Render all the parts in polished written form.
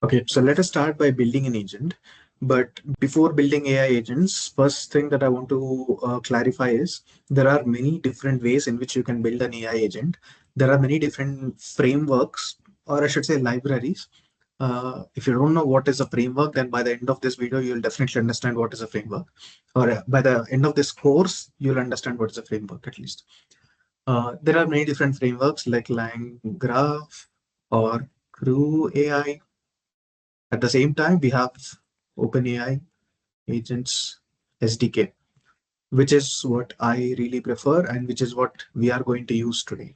Okay, so let us start by building an agent. But before building AI agents, first thing that I want to clarify is there are many different ways in which you can build an AI agent. There are many different frameworks, or I should say libraries. If you don't know what is a framework, then by the end of this video, you'll definitely understand what is a framework. Or by the end of this course, you'll understand what is a framework at least. There are many different frameworks like LangGraph or Crew AI. At the same time, we have OpenAI agents SDK, which is what I really prefer and which is what we are going to use today.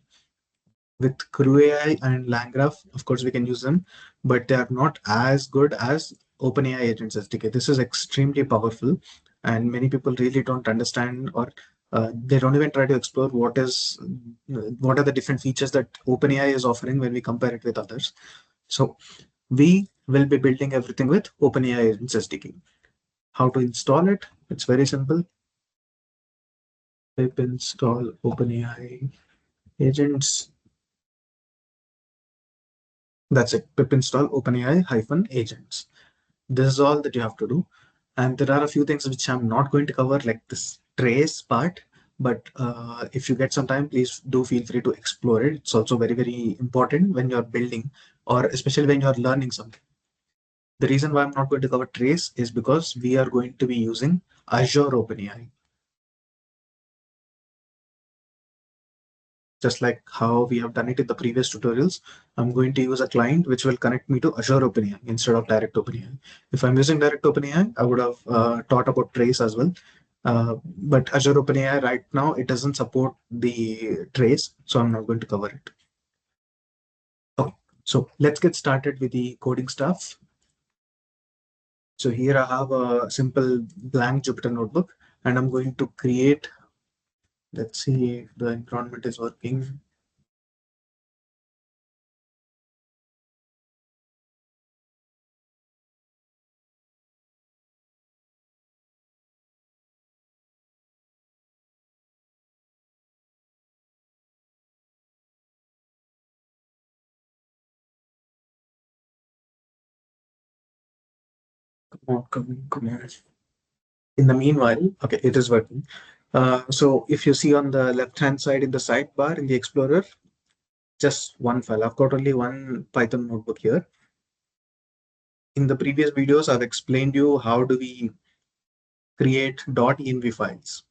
With Crew AI and LangGraph, of course, we can use them, but they are not as good as OpenAI agents SDK. This is extremely powerful, and many people really don't understand or they don't even try to explore what are the different features that OpenAI is offering when we compare it with others. So we will be building everything with OpenAI Agents SDK. How to install it? It's very simple. Pip install OpenAI agents. That's it. Pip install OpenAI -agents. This is all that you have to do. And there are a few things which I'm not going to cover, like this trace part. But if you get some time, please do feel free to explore it. It's also very, very important when you're building, or especially when you're learning something. The reason why I'm not going to cover trace is because we are going to be using Azure OpenAI. Just like how we have done it in the previous tutorials, I'm going to use a client which will connect me to Azure OpenAI instead of direct OpenAI. If I'm using direct OpenAI, I would have taught about trace as well. But Azure OpenAI right now, it doesn't support the trace, so I'm not going to cover it. Okay, so let's get started with the coding stuff. So here I have a simple blank Jupyter notebook, and I'm going to create, let's see if the environment is working. Come on. In the meanwhile, okay, it is working. So if you see on the left-hand side in the sidebar in the Explorer, just one file. I've got only one Python notebook here. In the previous videos, I've explained you how do we create .env files.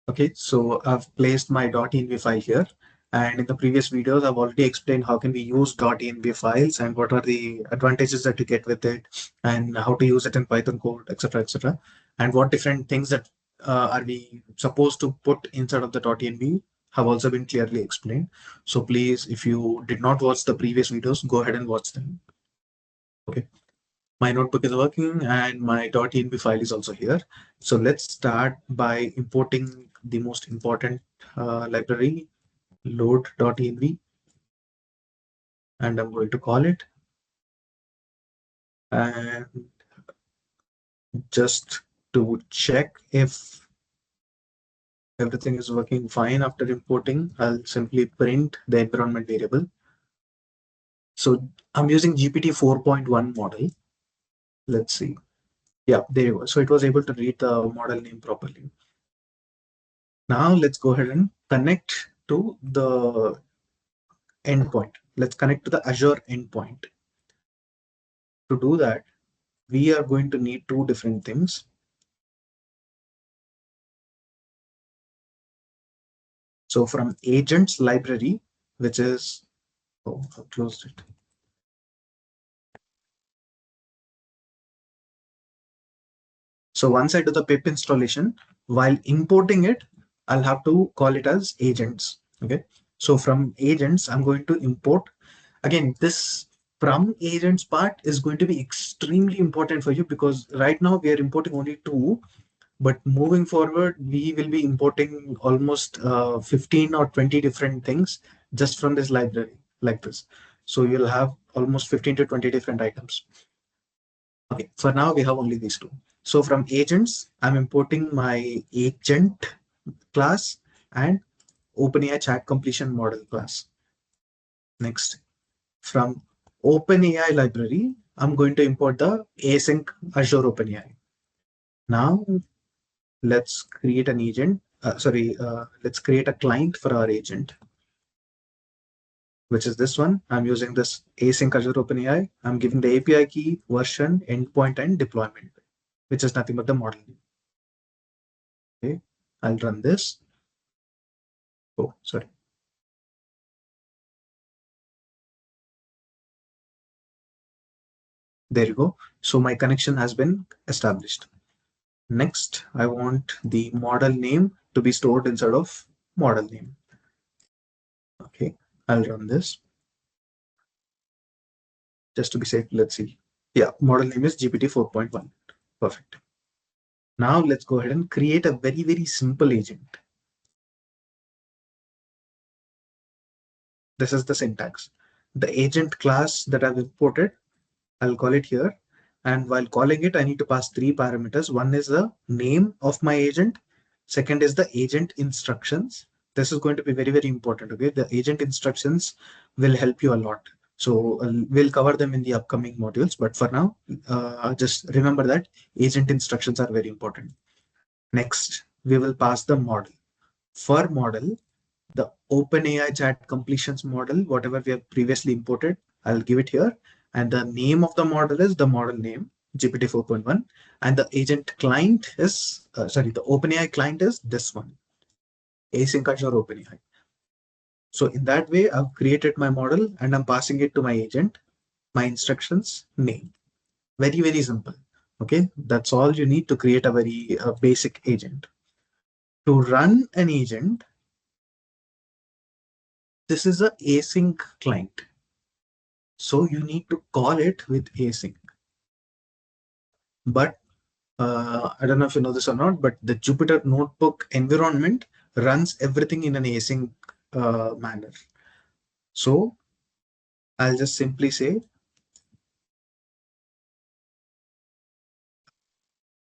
Okay, so I've placed my .env file here. And in the previous videos, I've already explained how can we use .env files and what are the advantages that you get with it and how to use it in Python code, etc., etc. And what different things that are we supposed to put inside of the .env have also been clearly explained. So please, if you did not watch the previous videos, go ahead and watch them. Okay. My notebook is working and my .env file is also here. So let's start by importing the most important library, load.env, and I'm going to call it. And just to check if everything is working fine after importing, I'll simply print the environment variable. So I'm using GPT 4.1 model. Let's see. Yeah, there you go. So it was able to read the model name properly. Now let's go ahead and connect to the endpoint. Let's connect to the Azure endpoint. To do that, we are going to need two different things. So from agents library, which is, oh, I closed it. So once I do the pip installation, while importing it, I'll have to call it as agents. Okay. So from agents, I'm going to import. Again, this from agents part is going to be extremely important for you because right now we are importing only two, but moving forward, we will be importing almost 15 or 20 different things just from this library like this. So you'll have almost 15 to 20 different items. Okay, for now we have only these two. So from agents, I'm importing my agent class and OpenAI chat completion model class. Next, from OpenAI library, I'm going to import the async Azure OpenAI. Now let's create an agent. Let's create a client for our agent, which is this one. I'm using this async Azure OpenAI. I'm giving the API key, version, endpoint, and deployment, which is nothing but the model. Okay, I'll run this. Oh, sorry. There you go. So my connection has been established. Next, I want the model name to be stored inside of model name. Okay, I'll run this just to be safe. Let's see. Yeah, model name is GPT 4.1. Perfect. Now let's go ahead and create a very, very simple agent. This is the syntax. The agent class that I've imported, I'll call it here. And while calling it, I need to pass three parameters. One is the name of my agent. Second is the agent instructions. This is going to be very, very important. Okay, the agent instructions will help you a lot. So we'll cover them in the upcoming modules. But for now, just remember that agent instructions are very important. Next, we will pass the model. For model, the OpenAI chat completions model, whatever we have previously imported, I'll give it here. And the name of the model is the model name, GPT 4.1. And the agent client is, the OpenAI client is this one, async Azure OpenAI. So in that way, I've created my model and I'm passing it to my agent, my instructions, name. Very, very simple. Okay, that's all you need to create a very basic agent. To run an agent, this is a async client. So you need to call it with async. But I don't know if you know this or not, but the Jupyter Notebook environment runs everything in an async manner. So I'll just simply say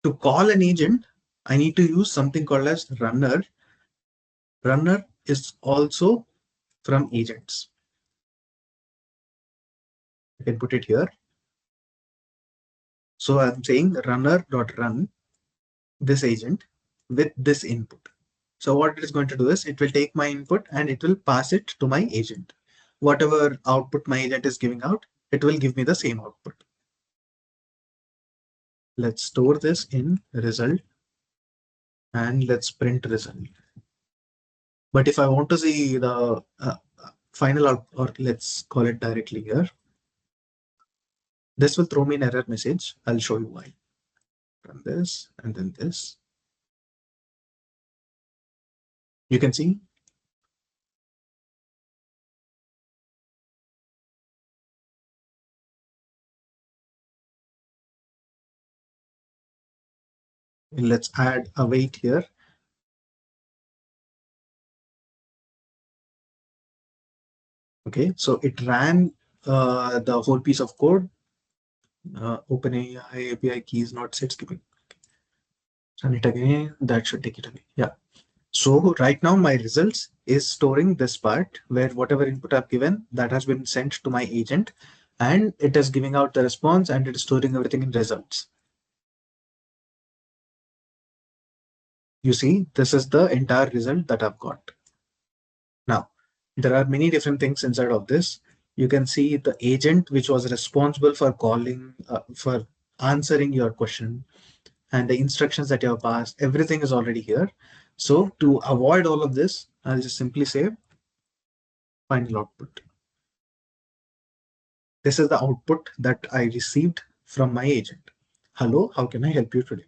to call an agent, I need to use something called as runner. Runner is also from agents. I can put it here. So I'm saying runner.run this agent with this input. So what it is going to do is it will take my input and it will pass it to my agent. Whatever output my agent is giving out, it will give me the same output. Let's store this in result and let's print result. But if I want to see the final out, or let's call it directly here, this will throw me an error message. I'll show you why. Run this and then this. You can see let's add a weight here. Okay, so it ran the whole piece of code. OpenAI API key is not set skipping. Run it again. That should take it away. Yeah. So right now my results is storing this part where whatever input I've given that has been sent to my agent and it is giving out the response and it is storing everything in results. You see, this is the entire result that I've got. Now, there are many different things inside of this. You can see the agent which was responsible for calling, for answering your question and the instructions that you have passed, everything is already here. So to avoid all of this, I'll just simply say final output. This is the output that I received from my agent. Hello, how can I help you today?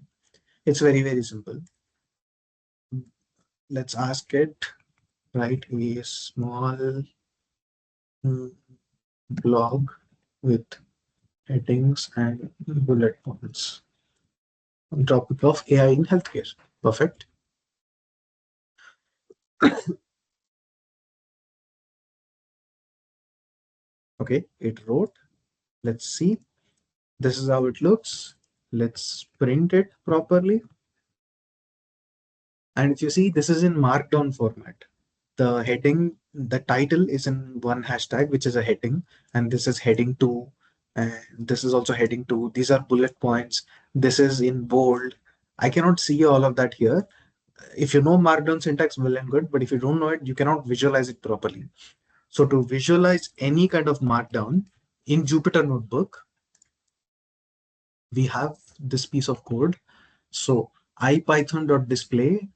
It's very, very simple. Let's ask it, write a small blog with headings and bullet points on topic of AI in healthcare. Perfect. Okay, it wrote. Let's see. This is how it looks. Let's print it properly. And if you see, this is in markdown format. the heading, the title is in one hashtag, which is a heading, and this is heading two, and this is also heading two. These are bullet points. This is in bold. I cannot see all of that here. If you know Markdown syntax, well and good, but if you don't know it, you cannot visualize it properly. So to visualize any kind of Markdown in Jupyter Notebook, we have this piece of code. So ipython.display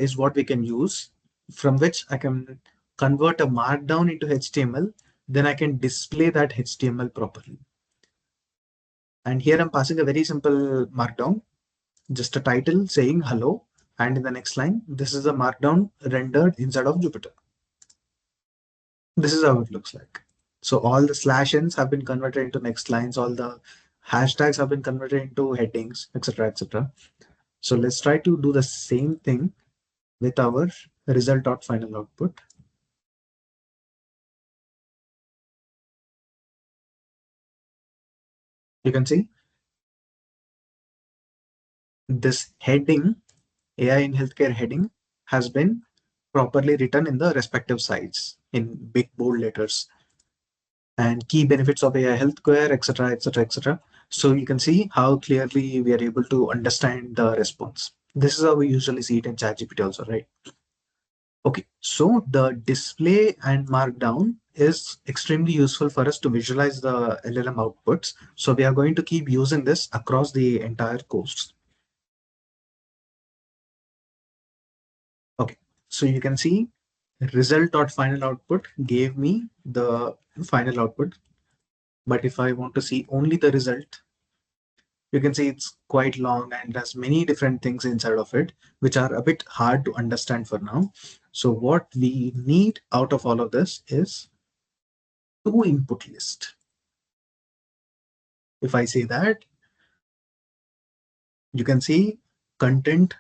is what we can use, from which I can convert a markdown into HTML. Then I can display that HTML properly. And here I'm passing a very simple markdown, just a title saying hello. And in the next line, this is a markdown rendered inside of Jupyter. This is how it looks like. So all the slash ins have been converted into next lines. All the hashtags have been converted into headings, etc., etc. So let's try to do the same thing with our result.final output. You can see this heading, AI in healthcare heading, has been properly written in the respective sides in big bold letters, and key benefits of AI healthcare, etc., etc., etc. So you can see how clearly we are able to understand the response. This is how we usually see it in ChatGPT also, right? Okay, so the display and markdown is extremely useful for us to visualize the LLM outputs. So we are going to keep using this across the entire course. Okay, so you can see result.final output gave me the final output. But if I want to see only the result, you can see it's quite long and has many different things inside of it, which are a bit hard to understand for now. So what we need out of all of this is two input list. If I say that, you can see content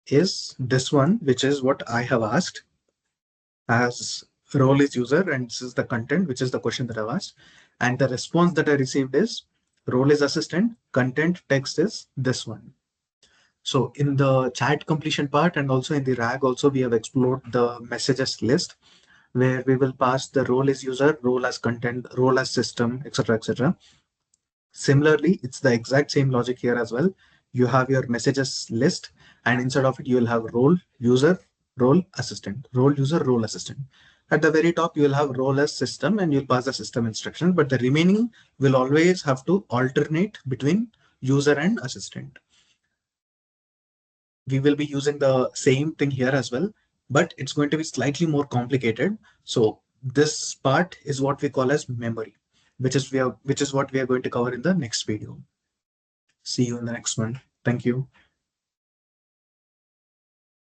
is this one, which is what I have asked, as role is user, and this is the content, which is the question that I've asked. And the response that I received is role is assistant, content text is this one. So in the chat completion part and also in the RAG also, we have explored the messages list, where we will pass the role as user, role as content, role as system, etc., etc. Similarly, it's the exact same logic here as well. You have your messages list, and inside of it, you will have role, user, role, assistant, role, user, role, assistant. At the very top, you will have role as system, and you'll pass the system instruction, but the remaining will always have to alternate between user and assistant. We will be using the same thing here as well, but it's going to be slightly more complicated. So this part is what we call as memory, which is what we are going to cover in the next video. See you in the next one. Thank you.